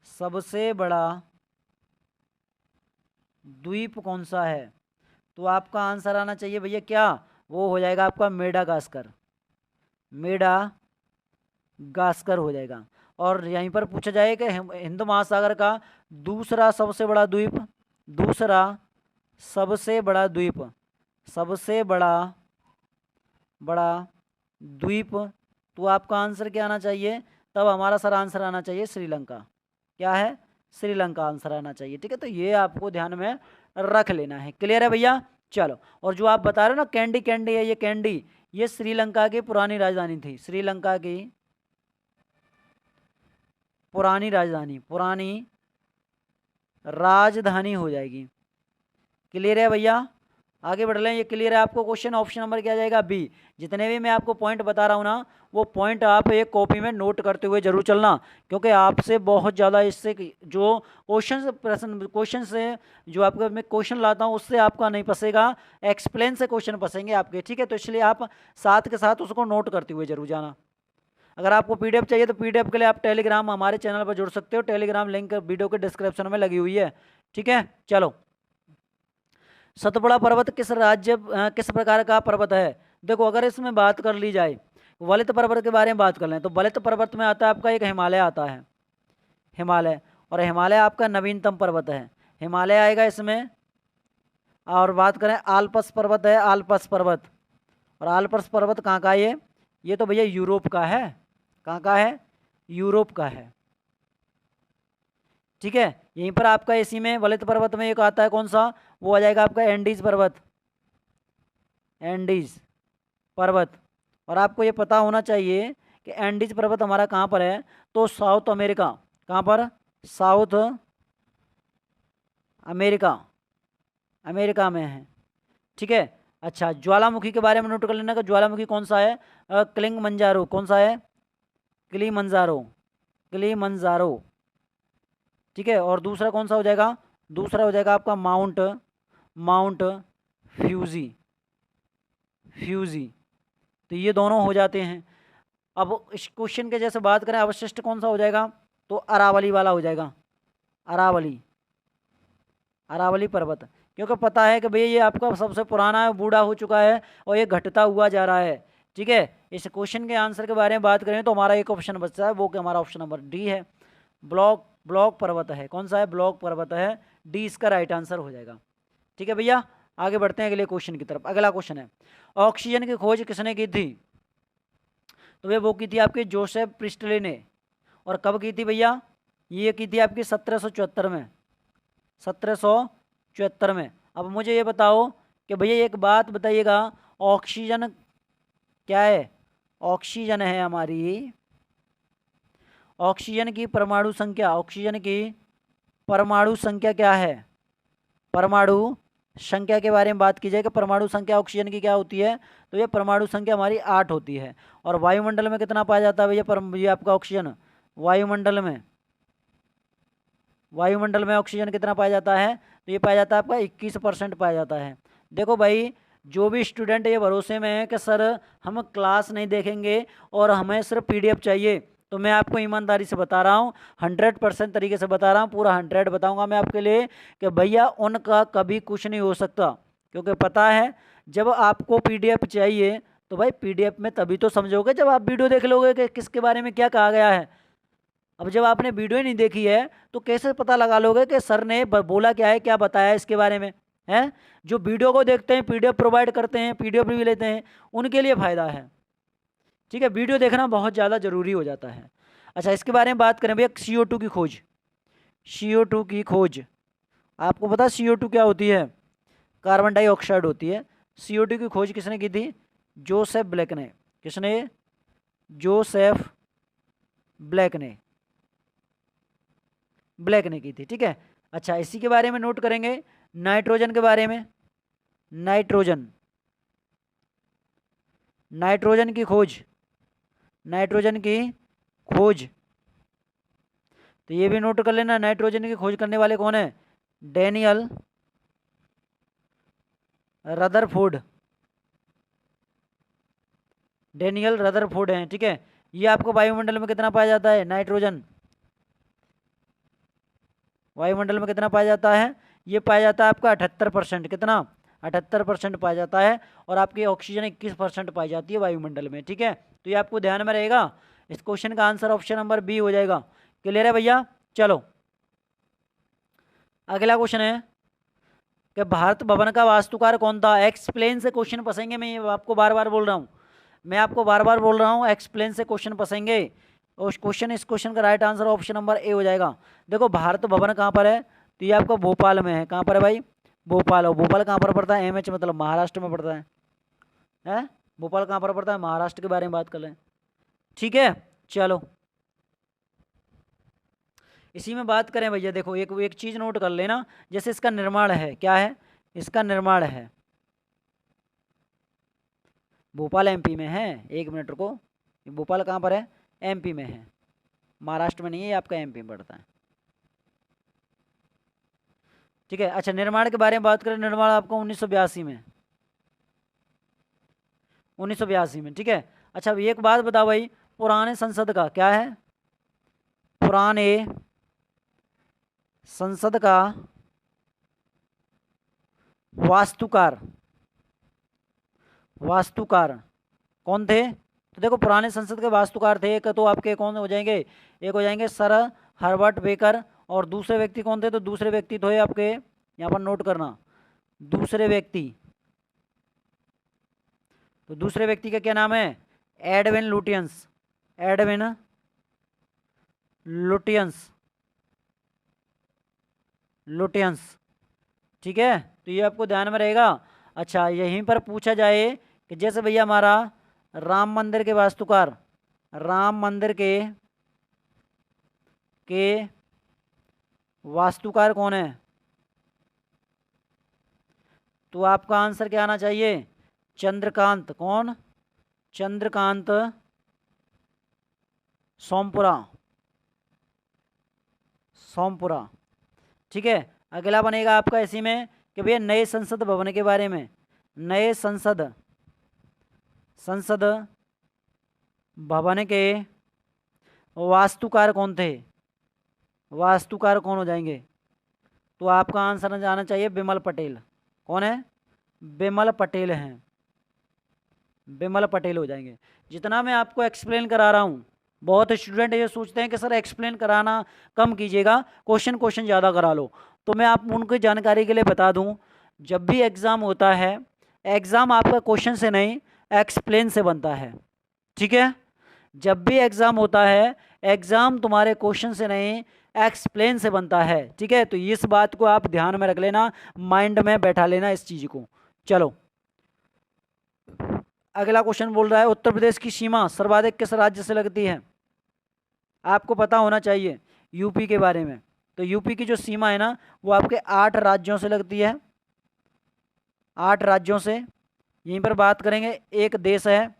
सबसे बड़ा द्वीप कौन सा है, तो आपका आंसर आना चाहिए भैया क्या, वो हो जाएगा आपका मेडागास्कर, मेडागास्कर हो जाएगा। और यहीं पर पूछा जाए कि हिंद महासागर का दूसरा सबसे बड़ा द्वीप, दूसरा सबसे बड़ा द्वीप, सबसे बड़ा द्वीप, तो आपका आंसर क्या आना चाहिए, तब हमारा सर आंसर आना चाहिए श्रीलंका, क्या है, श्रीलंका आंसर आना चाहिए, ठीक है। तो ये आपको ध्यान में रख लेना है। क्लियर है भैया। चलो, और जो आप बता रहे हो ना कैंडी, कैंडी है ये कैंडी, ये श्रीलंका की पुरानी राजधानी थी, श्रीलंका की पुरानी राजधानी, पुरानी राजधानी हो जाएगी। क्लियर है भैया। आगे बढ़ लें, ये क्लियर है आपको क्वेश्चन? ऑप्शन नंबर क्या जाएगा? बी। जितने भी मैं आपको पॉइंट बता रहा हूँ ना, वो पॉइंट आप एक कॉपी में नोट करते हुए जरूर चलना, क्योंकि आपसे बहुत ज़्यादा इससे जो क्वेश्चन से जो आपको मैं क्वेश्चन लाता हूँ उससे आपका नहीं फंसेगा, एक्सप्लेन से क्वेश्चन फंसेंगे आपके, ठीक है? तो इसलिए आप साथ के साथ उसको नोट करते हुए जरूर जाना। अगर आपको पीडीएफ चाहिए तो पीडीएफ के लिए आप टेलीग्राम हमारे चैनल पर जुड़ सकते हो, टेलीग्राम लिंक वीडियो के डिस्क्रिप्शन में लगी हुई है, ठीक है? चलो, सतपुड़ा पर्वत किस प्रकार का पर्वत है? देखो, अगर इसमें बात कर ली जाए, वलित पर्वत के बारे में बात कर लें तो वलित पर्वत में आता है आपका एक हिमालय आता है, हिमालय। और हिमालय आपका नवीनतम पर्वत है, हिमालय आएगा इसमें। और बात करें आल्प्स पर्वत है, आल्प्स पर्वत। और आल्प्स पर्वत कहाँ का है? ये तो भैया यूरोप का है। कहाँ का है? यूरोप का है, ठीक है? यहीं पर आपका इसी में वलित पर्वत में एक आता है, कौन सा? वो आ जाएगा आपका एंडीज पर्वत, एंडीज पर्वत। और आपको ये पता होना चाहिए कि एंडीज पर्वत हमारा कहाँ पर है? तो साउथ अमेरिका। कहाँ पर? साउथ अमेरिका, अमेरिका में है, ठीक है? अच्छा, ज्वालामुखी के बारे में नोट कर लेना कि ज्वालामुखी कौन सा है? किलिंगमंजारो। कौन सा है? किलिमंजारो, किलिमंजारो, ठीक है? और दूसरा कौन सा हो जाएगा? दूसरा हो जाएगा आपका माउंट फ्यूजी, फ्यूजी। तो ये दोनों हो जाते हैं। अब इस क्वेश्चन के जैसे बात करें, अवशिष्ट कौन सा हो जाएगा? तो अरावली वाला हो जाएगा, अरावली, अरावली पर्वत। क्योंकि पता है कि भैया ये आपका सबसे पुराना है, बूढ़ा हो चुका है और ये घटता हुआ जा रहा है, ठीक है? इस क्वेश्चन के आंसर के बारे में बात करें तो हमारा एक ऑप्शन बचता है, वो कि हमारा ऑप्शन नंबर डी है, ब्लॉक पर्वत है। कौन सा है? ब्लॉक पर्वत है, डी इसका राइट आंसर हो जाएगा, ठीक है भैया? आगे बढ़ते हैं अगले क्वेश्चन की तरफ। अगला क्वेश्चन है, ऑक्सीजन की खोज किसने की थी? तो वे वो की थी आपकी जोसेफ प्रिस्टले ने। और कब की थी भैया? ये की थी आपकी 1774 में, 1774 में। अब मुझे ये बताओ कि भैया एक बात बताइएगा, ऑक्सीजन क्या है? ऑक्सीजन है हमारी, ऑक्सीजन की परमाणु संख्या, ऑक्सीजन की परमाणु संख्या क्या है? परमाणु संख्या के बारे में बात की जाए कि परमाणु संख्या ऑक्सीजन की क्या होती है? तो ये परमाणु संख्या हमारी 8 होती है। और वायुमंडल में कितना पाया जाता है भैया ये आपका ऑक्सीजन? वायुमंडल में, वायुमंडल में ऑक्सीजन कितना पाया जाता है? तो ये पाया जाता है आपका 21% पाया जाता है। देखो भाई, जो भी स्टूडेंट ये भरोसे में है कि सर हम क्लास नहीं देखेंगे और हमें सिर्फ पीडीएफ चाहिए, तो मैं आपको ईमानदारी से बता रहा हूँ, 100% तरीके से बता रहा हूँ, पूरा 100 बताऊँगा मैं आपके लिए कि भैया उनका कभी कुछ नहीं हो सकता। क्योंकि पता है जब आपको पीडीएफ चाहिए तो भाई पीडीएफ में तभी तो समझोगे जब आप वीडियो देख लोगे कि किसके बारे में क्या कहा गया है। अब जब आपने वीडियो ही नहीं देखी है तो कैसे पता लगा लोगे कि सर ने बोला क्या है, क्या बताया है इसके बारे में? है जो वीडियो को देखते हैं, पीडीएफ प्रोवाइड करते हैं, पीडीएफ भी लेते हैं, उनके लिए फ़ायदा है, ठीक है? वीडियो देखना बहुत ज़्यादा ज़रूरी हो जाता है। अच्छा, इसके बारे में बात करें भैया, CO2 की खोज, CO2 की खोज। आपको पता CO2 क्या होती है? कार्बन डाइऑक्साइड होती है। CO2 की खोज किसने की थी? जोसेफ ब्लैक ने। किसने? जोसेफ ब्लैक ने, ब्लैक ने की थी, ठीक है? अच्छा, इसी के बारे में नोट करेंगे, नाइट्रोजन के बारे में। नाइट्रोजन, नाइट्रोजन की खोज, नाइट्रोजन की खोज, तो ये भी नोट कर लेना, नाइट्रोजन की खोज करने वाले कौन है? डैनियल रदरफोर्ड, डैनियल रदरफोर्ड हैं, ठीक है? ये आपको वायुमंडल में कितना पाया जाता है? नाइट्रोजन वायुमंडल में कितना पाया जाता है? ये पाया जाता है आपका 78%। कितना? 78% पाया जाता है। और आपकी ऑक्सीजन 21% पाई जाती है वायुमंडल में, ठीक है? तो ये आपको ध्यान में रहेगा। इस क्वेश्चन का आंसर ऑप्शन नंबर बी हो जाएगा। क्लियर है भैया? चलो, अगला क्वेश्चन है कि भारत भवन का वास्तुकार कौन था? एक्सप्लेन से क्वेश्चन फंसेंगे, मैं ये आपको बार बार बोल रहा हूँ, मैं आपको बार बार बोल रहा हूँ, एक्सप्लेन से क्वेश्चन फंसेंगे। और इस क्वेश्चन का right answer option number A हो जाएगा। देखो, भारत भवन कहाँ पर है? तो ये आपका भोपाल में है। कहाँ पर है भाई? भोपाल। और भोपाल कहाँ पर पड़ता है? MH मतलब महाराष्ट्र में पड़ता है। हैं? भोपाल कहाँ पर पड़ता है? महाराष्ट्र के बारे में बात कर लें, ठीक है? चलो, इसी में बात करें भैया, देखो एक चीज़ नोट कर लेना, जैसे इसका निर्माण है, क्या है? इसका निर्माण है, भोपाल एमपी में है। एक मिनट रुको, भोपाल कहाँ पर है? एमपी में है, महाराष्ट्र में नहीं है, ये आपका एमपी में पड़ता है। ठीक है। अच्छा, निर्माण के बारे में बात करें, निर्माण आपका 1982 में, 1982 में। ठीक है। अच्छा, अब एक बात बताओ भाई, पुराने संसद का क्या है? पुराने संसद का वास्तुकार, वास्तुकार कौन थे? तो देखो, पुराने संसद के वास्तुकार थे, एक तो आपके कौन हो जाएंगे? एक हो जाएंगे सर हर्बर्ट बेकर, और दूसरे व्यक्ति कौन थे? तो दूसरे व्यक्ति तो है आपके, यहाँ पर नोट करना, दूसरे व्यक्ति, तो दूसरे व्यक्ति का क्या नाम है? Edwin Lutyens, Edwin Lutyens, Lutyens. ठीक है, तो ये आपको ध्यान में रहेगा। अच्छा, यहीं पर पूछा जाए कि जैसे भैया हमारा राम मंदिर के वास्तुकार, राम मंदिर के वास्तुकार कौन है? तो आपका आंसर क्या आना चाहिए? चंद्रकांत। कौन? चंद्रकांत सोमपुरा, सोमपुरा। ठीक है। अगला बनेगा आपका इसी में कि भैया नए संसद भवन के बारे में, नए संसद भवन के वास्तुकार कौन थे? वास्तुकार कौन हो जाएंगे? तो आपका आंसर आना चाहिए बिमल पटेल। कौन है? बिमल पटेल हैं, बिमल पटेल हो जाएंगे। जितना मैं आपको एक्सप्लेन करा रहा हूँ, बहुत स्टूडेंट ये सोचते हैं कि सर एक्सप्लेन कराना कम कीजिएगा, क्वेश्चन ज़्यादा करा लो। तो मैं आप उनकी जानकारी के लिए बता दूं, जब भी एग्ज़ाम होता है, एग्ज़ाम आपका क्वेश्चन से नहीं एक्सप्लेन से बनता है। ठीक है। जब भी एग्ज़ाम होता है, एग्ज़ाम तुम्हारे क्वेश्चन से नहीं एक्सप्लेन से बनता है। ठीक है, तो इस बात को आप ध्यान में रख लेना, माइंड में बैठा लेना इस चीज़ को। चलो, अगला क्वेश्चन बोल रहा है उत्तर प्रदेश की सीमा सर्वाधिक किस राज्य से लगती है? आपको पता होना चाहिए यूपी के बारे में। तो यूपी की जो सीमा है ना, वो आपके 8 राज्यों से लगती है, 8 राज्यों से। यहीं पर बात करेंगे, एक देश है,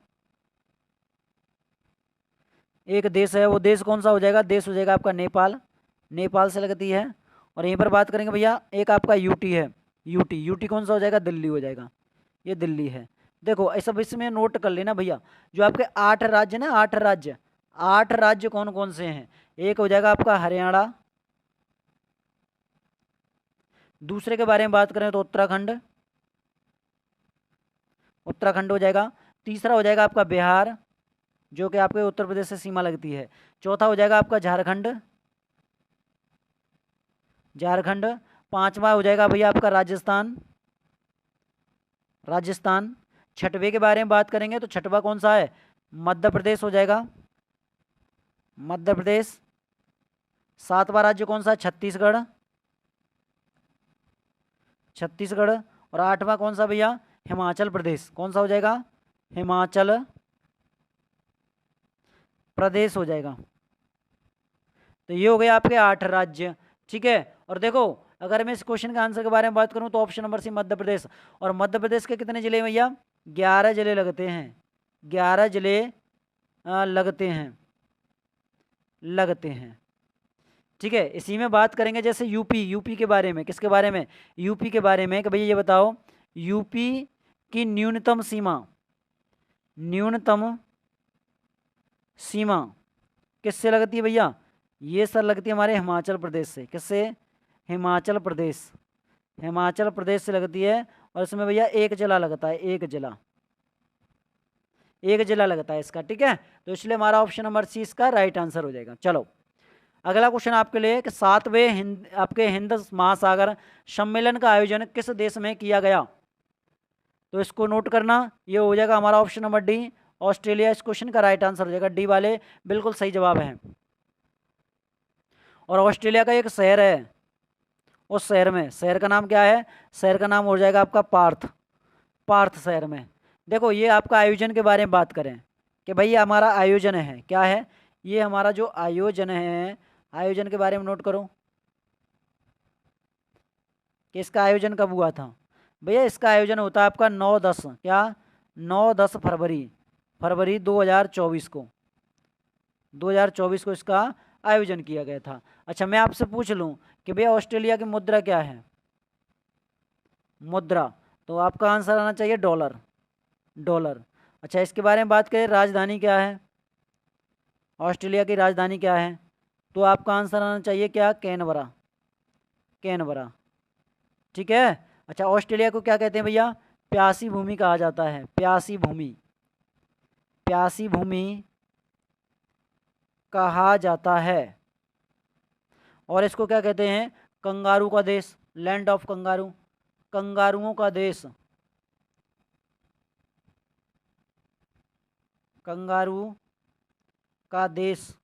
एक देश है, वो देश कौन सा हो जाएगा? देश हो जाएगा आपका नेपाल, नेपाल से लगती है। और यहीं पर बात करेंगे भैया, एक आपका यूटी है, यूटी, यूटी कौन सा हो जाएगा? दिल्ली हो जाएगा, ये दिल्ली है। देखो ऐसा इसमें नोट कर लेना भैया, जो आपके 8 राज्य ना, 8 राज्य, 8 राज्य कौन कौन से हैं? एक हो जाएगा आपका हरियाणा, दूसरे के बारे में बात करें तो उत्तराखंड, उत्तराखंड हो जाएगा। तीसरा हो जाएगा आपका बिहार, जो कि आपके उत्तर प्रदेश से सीमा लगती है। चौथा हो जाएगा आपका झारखंड, झारखंड। पांचवा हो जाएगा भैया आपका राजस्थान, राजस्थान। छठवें के बारे में बात करेंगे तो छठवा कौन सा है? मध्य प्रदेश हो जाएगा, मध्य प्रदेश। सातवां राज्य कौन सा है? छत्तीसगढ़, छत्तीसगढ़। और आठवां कौन सा भैया? हिमाचल प्रदेश। कौन सा हो जाएगा? हिमाचल प्रदेश हो जाएगा। तो ये हो गए आपके 8 राज्य। ठीक है। और देखो, अगर मैं इस क्वेश्चन के आंसर के बारे में बात करूं तो option number C Madhya Pradesh. और मध्य प्रदेश के कितने जिले भैया? 11 जिले लगते हैं, 11 जिले लगते हैं, लगते हैं। ठीक है। इसी में बात करेंगे जैसे यूपी, यूपी के बारे में। किसके बारे में? यूपी के बारे में कि भैया ये बताओ, यूपी की न्यूनतम सीमा, न्यूनतम सीमा किससे लगती है भैया? ये सर लगती है हमारे हिमाचल प्रदेश से। किससे? हिमाचल प्रदेश, हिमाचल प्रदेश से लगती है। और इसमें भैया एक जिला लगता है, एक जिला, एक जिला लगता है इसका। ठीक है, तो इसलिए हमारा ऑप्शन नंबर सी इसका राइट आंसर हो जाएगा। चलो, अगला क्वेश्चन आपके लिए कि 7वें आपके हिंद महासागर सम्मेलन का आयोजन किस देश में किया गया? तो इसको नोट करना, ये हो जाएगा हमारा ऑप्शन नंबर डी, ऑस्ट्रेलिया। इस क्वेश्चन का राइट आंसर हो जाएगा, डी वाले बिल्कुल सही जवाब है। और ऑस्ट्रेलिया का एक शहर है, उस शहर में, शहर का नाम क्या है? शहर का नाम हो जाएगा आपका पार्थ, पार्थ शहर में। देखो, ये आपका आयोजन के बारे में बात करें कि भाई हमारा आयोजन है, क्या है ये हमारा जो आयोजन है, आयोजन के बारे में नोट करो कि इसका आयोजन कब हुआ था। भैया इसका आयोजन होता है आपका 9-10, क्या 9-10 फरवरी 2024 को इसका आयोजन किया गया था। अच्छा, मैं आपसे पूछ लूं कि भैया ऑस्ट्रेलिया की मुद्रा क्या है? मुद्रा, तो आपका आंसर आना चाहिए डॉलर। अच्छा, इसके बारे में बात करें, राजधानी क्या है? ऑस्ट्रेलिया की राजधानी क्या है? तो आपका आंसर आना चाहिए क्या? कैनबरा। ठीक है। अच्छा, ऑस्ट्रेलिया को क्या कहते हैं भैया? प्यासी भूमि कहा जाता है। प्यासी भूमि कहा जाता है। और इसको क्या कहते हैं? कंगारू का देश, लैंड ऑफ कंगारू, कंगारुओं का देश, कंगारू का देश।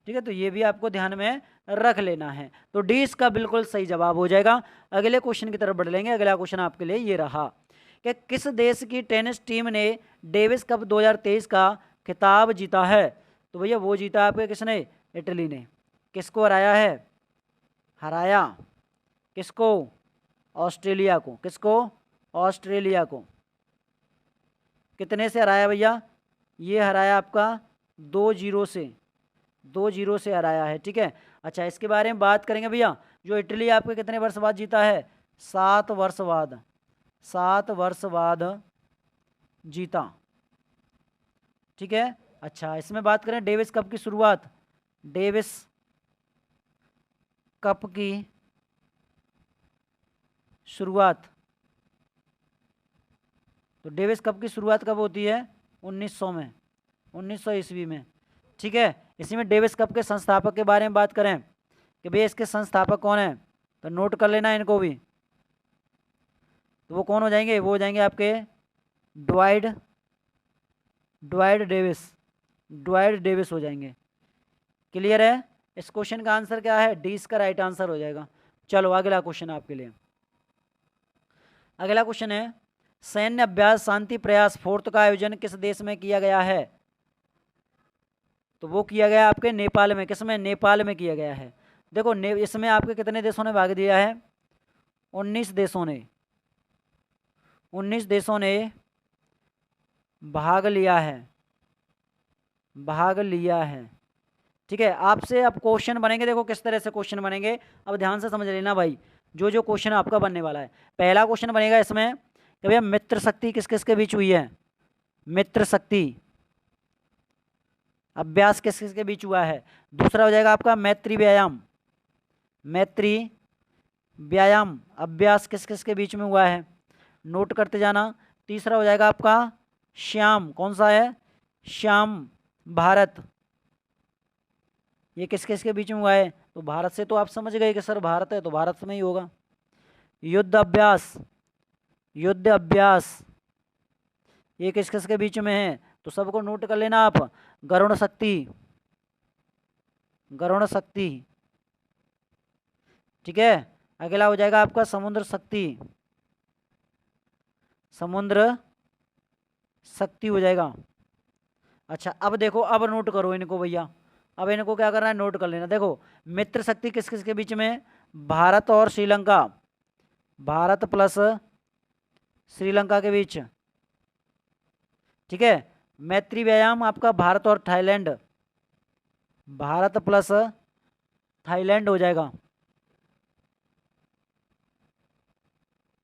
ठीक है, तो ये भी आपको ध्यान में रख लेना है। तो डी इसका बिल्कुल सही जवाब हो जाएगा। अगले क्वेश्चन की तरफ बढ़ लेंगे। अगला क्वेश्चन आपके लिए ये रहा कि किस देश की टेनिस टीम ने डेविस कप 2023 का खिताब जीता है? तो भैया वो जीता आपके किसने? इटली ने। किसको हराया है? हराया किसको? ऑस्ट्रेलिया को। किसको? ऑस्ट्रेलिया को। कितने से हराया भैया? ये हराया आपका 2-0 से हराया है। ठीक है। अच्छा, इसके बारे में बात करेंगे भैया। जो इटली आपके कितने वर्ष बाद जीता है? 7 वर्ष बाद जीता। ठीक है। अच्छा, इसमें बात करें डेविस कप की शुरुआत। डेविस कप की शुरुआत, तो डेविस कप की शुरुआत कब होती है? 1900 ईस्वी में। ठीक है। इसी में डेविस कप के संस्थापक के बारे में बात करें कि भैया इसके संस्थापक कौन है, तो नोट कर लेना इनको भी। तो वो कौन हो जाएंगे? वो हो जाएंगे आपके ड्वाइट डेविस हो जाएंगे। क्लियर है? इस क्वेश्चन का आंसर क्या है? डी इसका राइट आंसर हो जाएगा। चलो अगला क्वेश्चन आपके लिए। अगला क्वेश्चन है, सैन्य अभ्यास शांति प्रयास फोर्थ का आयोजन किस देश में किया गया है? तो वो किया गया आपके नेपाल में। किसमें? नेपाल में किया गया है। देखो इसमें आपके कितने देशों ने भाग दिया है? 19 देशों ने भाग लिया है। ठीक है। आपसे अब क्वेश्चन बनेंगे। देखो किस तरह से क्वेश्चन बनेंगे, अब ध्यान से समझ लेना भाई। जो क्वेश्चन आपका बनने वाला है, पहला क्वेश्चन बनेगा इसमें कि भैया मित्र शक्ति किस किस के बीच हुई है? मित्र शक्ति अभ्यास किस किस के बीच हुआ है? दूसरा हो जाएगा आपका मैत्री व्यायाम अभ्यास किस किस के बीच में हुआ है? नोट करते जाना। तीसरा हो जाएगा आपका श्याम, कौन सा है? श्याम भारत, ये किस किस के बीच में हुआ है? तो भारत से तो आप समझ गए कि सर भारत है तो भारत में ही होगा। युद्ध अभ्यास ये किस किस के बीच में है? तो सबको नोट कर लेना आप। गरुण शक्ति। ठीक है। अगला हो जाएगा आपका समुद्र शक्ति हो जाएगा। अच्छा, अब देखो, अब नोट करो इनको भैया। अब इनको क्या करना है? नोट कर लेना। देखो मित्र शक्ति किस किस के बीच में? भारत और श्रीलंका, भारत प्लस श्रीलंका के बीच। ठीक है। मैत्री व्यायाम आपका भारत और थाईलैंड, भारत प्लस थाईलैंड हो जाएगा,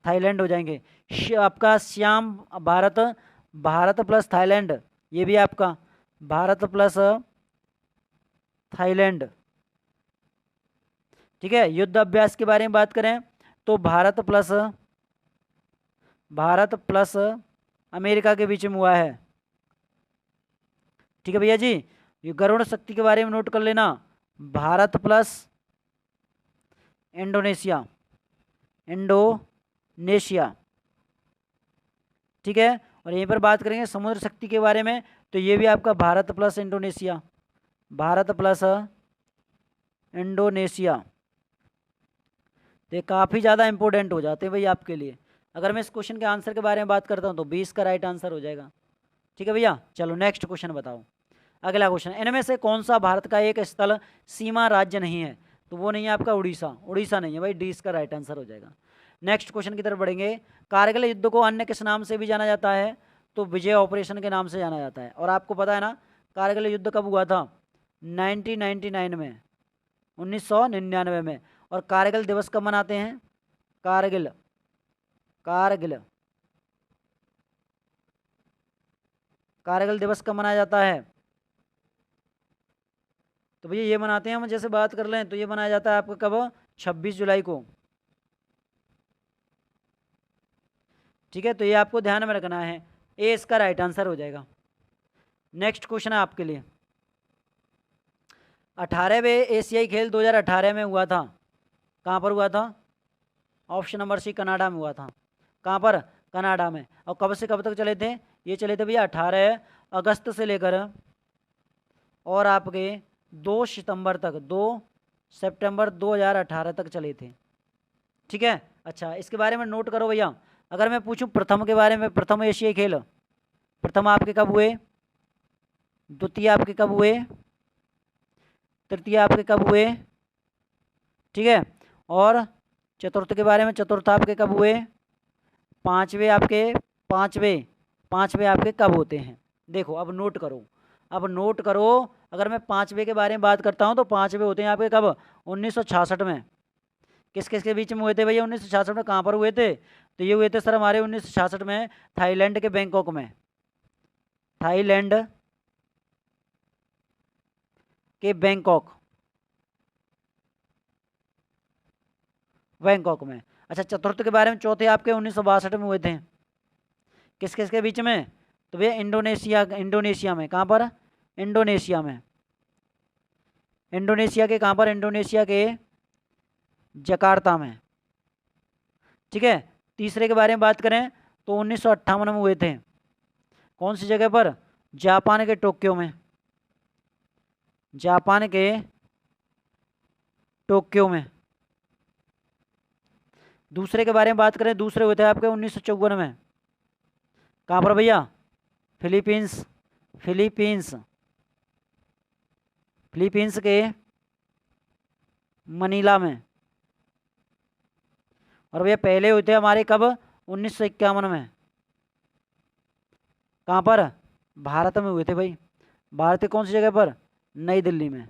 थाईलैंड हो जाएंगे। आपका श्याम भारत प्लस थाईलैंड, ये भी आपका भारत प्लस थाईलैंड। ठीक है। युद्ध अभ्यास के बारे में बात करें तो भारत प्लस अमेरिका के बीच में हुआ है। ठीक है भैया जी। ये गरुड़ शक्ति के बारे में नोट कर लेना, भारत प्लस इंडोनेशिया। ठीक है। और यहीं पर बात करेंगे समुद्र शक्ति के बारे में, तो ये भी आपका Bharat plus Indonesia, Bharat plus Indonesia. तो ये काफ़ी ज़्यादा इंपॉर्टेंट हो जाते हैं भाई आपके लिए। अगर मैं इस क्वेश्चन के आंसर के बारे में बात करता हूँ तो 20 का राइट आंसर हो जाएगा। ठीक है भैया। चलो नेक्स्ट क्वेश्चन बताओ। अगला क्वेश्चन, इनमें से कौन सा भारत का एक स्थल सीमा राज्य नहीं है? तो वो नहीं है आपका उड़ीसा नहीं है भाई, डी इसका राइट आंसर हो जाएगा। नेक्स्ट क्वेश्चन की तरफ बढ़ेंगे। कारगिल युद्ध को अन्य किस नाम से भी जाना जाता है? तो विजय ऑपरेशन के नाम से जाना जाता है। और आपको पता है ना कारगिल युद्ध कब हुआ था? 1999 में, 1999 में। और कारगिल दिवस कब मनाते हैं? कारगिल कारगिल कारगिल दिवस कब मनाया जाता है? तो भैया ये मनाते हैं, हम जैसे बात कर लें तो ये मनाया जाता है आपका कब? 26 जुलाई को। ठीक है, तो ये आपको ध्यान में रखना है, ए इसका राइट आंसर हो जाएगा। नेक्स्ट क्वेश्चन है आपके लिए। 18वें एशियाई खेल 2018 में हुआ था, कहाँ पर हुआ था? ऑप्शन नंबर सी, कनाडा में हुआ था। कहाँ पर? कनाडा में। और कब से कब तक चले थे? ये चले थे भैया 18 अगस्त से लेकर और आपके 2 सितंबर तक, 2 सितंबर 2018 तक चले थे। ठीक है, अच्छा इसके बारे में नोट करो भैया। अगर मैं पूछूं प्रथम के बारे में, प्रथम एशियाई खेल, प्रथम आपके कब हुए? द्वितीय आपके कब हुए? तृतीय आपके कब हुए? ठीक है, और चतुर्थ के बारे में, चतुर्थ आपके कब हुए? पांचवे आपके, पांचवे आपके कब होते हैं? देखो अब नोट करो, अब नोट करो। अगर मैं पांचवे के बारे में बात करता हूं तो पांचवे होते हैं आपके कब? 1966 में। किस किस के बीच में हुए थे भैया 1966 में? कहाँ पर हुए थे? तो ये हुए थे सर हमारे 1966 में थाईलैंड के बैंकॉक में, थाईलैंड के बैंकॉक में। अच्छा चतुर्थ के बारे में, चौथे आपके 1962 में हुए थे। किस किस के बीच में? तो भैया इंडोनेशिया में। कहाँ पर? इंडोनेशिया में। इंडोनेशिया के कहाँ पर? इंडोनेशिया के जकार्ता में। ठीक है, तीसरे के बारे में बात करें तो 1958 में हुए थे। कौन सी जगह पर? जापान के टोक्यो में, जापान के टोक्यो में। दूसरे के बारे में बात करें, दूसरे हुए थे आपके 1954 में। कहाँ पर भैया? फिलीपींस, फिलीपींस के मनीला में। और भैया पहले हुए थे हमारे कब? 1951 में। कहाँ पर? भारत में हुए थे भाई। भारत के कौन सी जगह पर? नई दिल्ली में।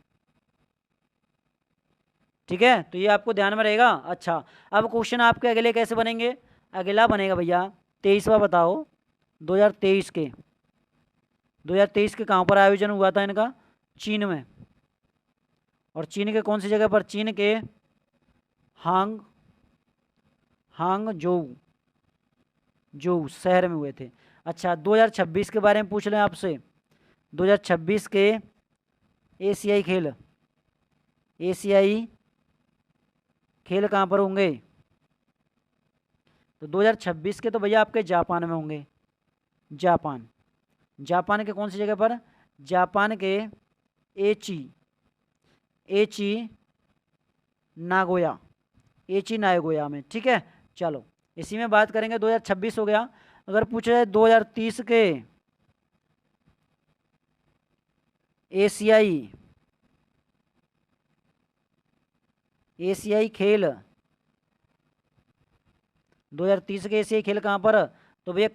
ठीक है, तो ये आपको ध्यान में रहेगा। अच्छा अब क्वेश्चन आपके अगले कैसे बनेंगे? अगला बनेगा भैया 23वां, बताओ 2023 के, 2023 के कहाँ पर आयोजन हुआ था इनका? चीन में। और चीन के कौन सी जगह पर? चीन के हांगझोउ शहर में हुए थे। अच्छा 2026 के बारे में पूछ लें आपसे, 2026 के एशियाई खेल कहाँ पर होंगे? तो 2026 के तो भैया आपके जापान में होंगे। जापान के कौन सी जगह पर? जापान के एची नागोया में। ठीक है, चलो इसी में बात करेंगे। 2026 हो गया। अगर पूछा जाए 2030 के एशियाई खेल, 2030 के एशियाई खेल कहाँ पर? तो भैया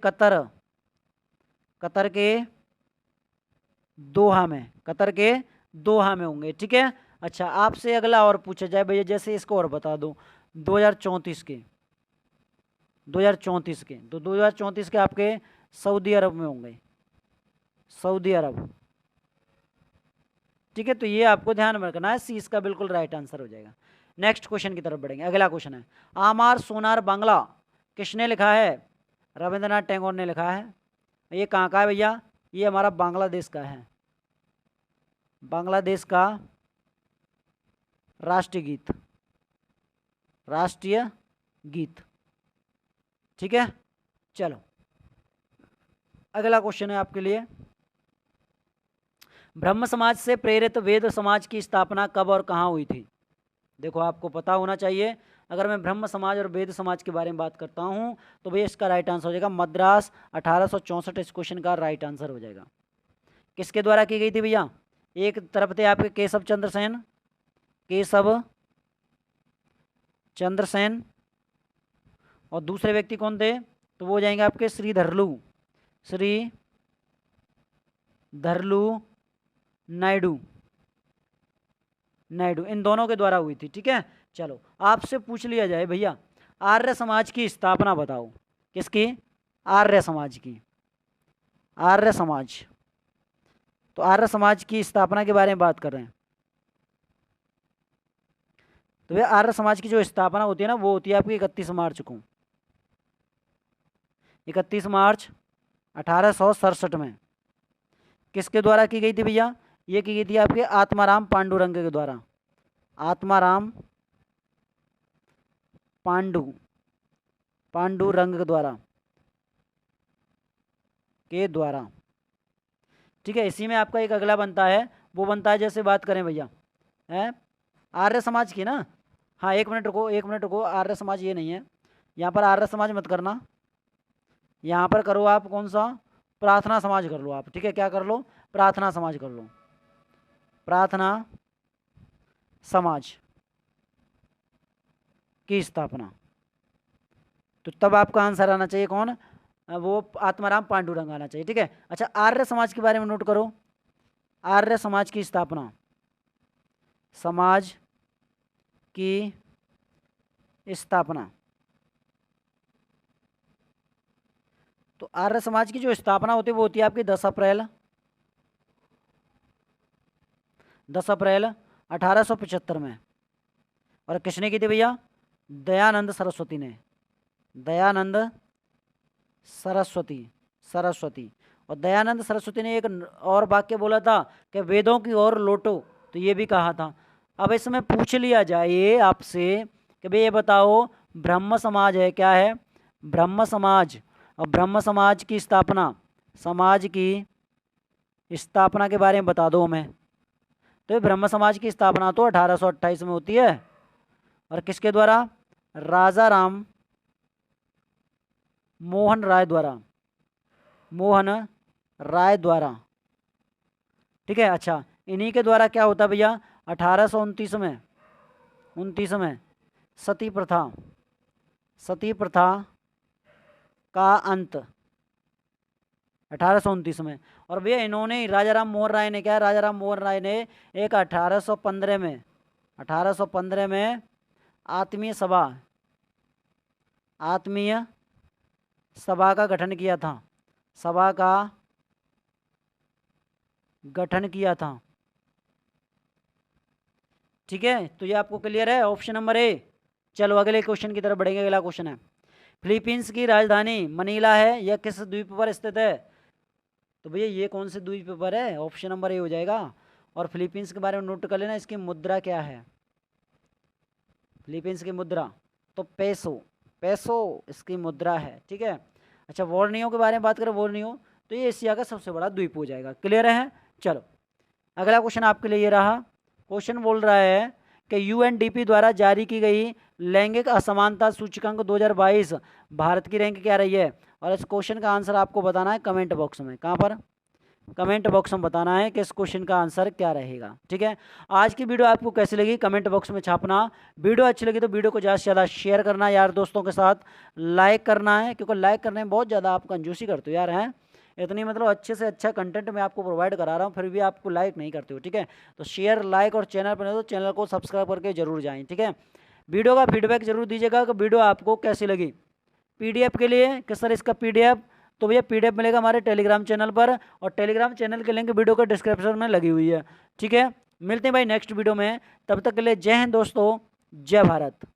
कतर के दोहा में होंगे। ठीक है, अच्छा आपसे अगला और पूछा जाए भैया, जैसे इसको और बता दो 2034 के, तो 2034 के आपके सऊदी अरब में होंगे, सऊदी अरब। ठीक है, तो ये आपको ध्यान में रखना है, सी इसका बिल्कुल राइट आंसर हो जाएगा। नेक्स्ट क्वेश्चन की तरफ बढ़ेंगे। अगला क्वेश्चन है, आमार सोनार बांग्ला किसने लिखा है? रविंद्रनाथ टैगोर ने लिखा है। ये कहाँ का है भैया? ये हमारा बांग्लादेश का है, बांग्लादेश का राष्ट्रीय गीत। ठीक है, चलो अगला क्वेश्चन है आपके लिए। ब्रह्म समाज से प्रेरित वेद समाज की स्थापना कब और कहाँ हुई थी? देखो आपको पता होना चाहिए। अगर मैं ब्रह्म समाज और वेद समाज के बारे में बात करता हूँ तो भैया इसका राइट आंसर हो जाएगा मद्रास 1864। इस क्वेश्चन का राइट आंसर हो जाएगा। किसके द्वारा की गई थी भैया? एक तरफ थे आपके केशव चंद्र सेन और दूसरे व्यक्ति कौन थे, तो वो हो जाएंगे आपके श्रीधरलू नायडू इन दोनों के द्वारा हुई थी। ठीक है, चलो आपसे पूछ लिया जाए भैया आर्य समाज की स्थापना बताओ। किसकी? आर्य समाज की। आर्य समाज, तो आर्य समाज की स्थापना के बारे में बात कर रहे हैं। तो भैया आर्य समाज की जो स्थापना होती है ना, वो होती है आपकी 31 मार्च को, 31 मार्च 1867 में। किसके द्वारा की गई थी भैया? ये की गई थी आपके आत्माराम पांडुरंग के द्वारा। आत्माराम पांडुरंग के द्वारा। ठीक है, इसी में आपका एक अगला बनता है, वो बनता है जैसे बात करें भैया है आर्य समाज की ना। हाँ एक मिनट रुको, आर्य समाज ये नहीं है, यहाँ पर आर्य समाज मत करना, यहाँ पर करो आप कौन सा, प्रार्थना समाज कर लो आप। ठीक है, क्या कर लो? प्रार्थना समाज कर लो, प्रार्थना समाज की स्थापना। तो तब आपका आंसर आना चाहिए कौन? वो आत्माराम पांडुरंग आना चाहिए। ठीक है, अच्छा आर्य समाज के बारे में नोट करो। आर्य समाज की स्थापना, समाज की स्थापना। तो आर्य समाज की जो स्थापना होती है वो होती है आपकी 10 अप्रैल 1875 में। और किसने की थी भैया? दयानंद सरस्वती ने। दयानंद सरस्वती। और दयानंद सरस्वती ने एक और वाक्य बोला था कि वेदों की ओर लौटो, तो ये भी कहा था। अब इसमें पूछ लिया जाए आपसे कि भाई ये बताओ ब्रह्म समाज है, क्या है? ब्रह्म समाज। और ब्रह्म समाज की स्थापना, समाज की स्थापना के बारे में बता दो हमें। तो ये ब्रह्म समाज की स्थापना तो 1828 में होती है। और किसके द्वारा? राजा राम मोहन राय द्वारा। ठीक है, अच्छा इन्हीं के द्वारा क्या होता है भैया? 1829 में सती प्रथा का अंत 1829 में। और भैया इन्होंने राजा राम मोहन राय ने क्या? राजा राम मोहन राय ने एक 1815 में आत्मीय सभा का गठन किया था। ठीक है, तो ये आपको क्लियर है, ऑप्शन नंबर ए। चलो अगले क्वेश्चन की तरफ बढ़ेंगे। अगला क्वेश्चन है, फिलीपींस की राजधानी मनीला है, यह किस द्वीप पर स्थित है? तो भैया ये कौन से द्वीप पर है? ऑप्शन नंबर ए हो जाएगा। और फिलीपींस के बारे में नोट कर लेना, इसकी मुद्रा क्या है? फिलीपींस की मुद्रा तो पेसो इसकी मुद्रा है। ठीक है, अच्छा बोर्नियो के बारे में बात करें, बोर्नियो तो ये एशिया का सबसे बड़ा द्वीप हो जाएगा। क्लियर है? चलो अगला क्वेश्चन आपके लिए ये रहा। क्वेश्चन बोल रहा है कि यूएनडीपी द्वारा जारी की गई लैंगिक असमानता सूचकांक 2022 भारत की रैंक क्या रही है? और इस क्वेश्चन का आंसर आपको बताना है कमेंट बॉक्स में। कहाँ पर? कमेंट बॉक्स में बताना है कि इस क्वेश्चन का आंसर क्या रहेगा। ठीक है, आज की वीडियो आपको कैसी लगी कमेंट बॉक्स में छापना। वीडियो अच्छी लगी तो वीडियो को ज़्यादा से ज़्यादा शेयर करना, यार दोस्तों के साथ लाइक करना है, क्योंकि लाइक करने में बहुत ज़्यादा आप कंजूसी करते हो यार, हैं इतनी मतलब अच्छे से अच्छा कंटेंट मैं आपको प्रोवाइड करा रहा हूँ, फिर भी आपको लाइक नहीं करते हो। ठीक है, तो शेयर लाइक और चैनल पर नहीं तो चैनल को सब्सक्राइब करके जरूर जाएँ। ठीक है, वीडियो का फीडबैक जरूर दीजिएगा कि वीडियो आपको कैसी लगी। पीडीएफ के लिए कि सर इसका पीडीएफ, तो भैया पीडीएफ मिलेगा हमारे टेलीग्राम चैनल पर, और टेलीग्राम चैनल की लिंक वीडियो के डिस्क्रिप्शन में लगी हुई है। ठीक है, मिलते हैं भाई नेक्स्ट वीडियो में, तब तक के लिए जय हिंद दोस्तों, जय भारत।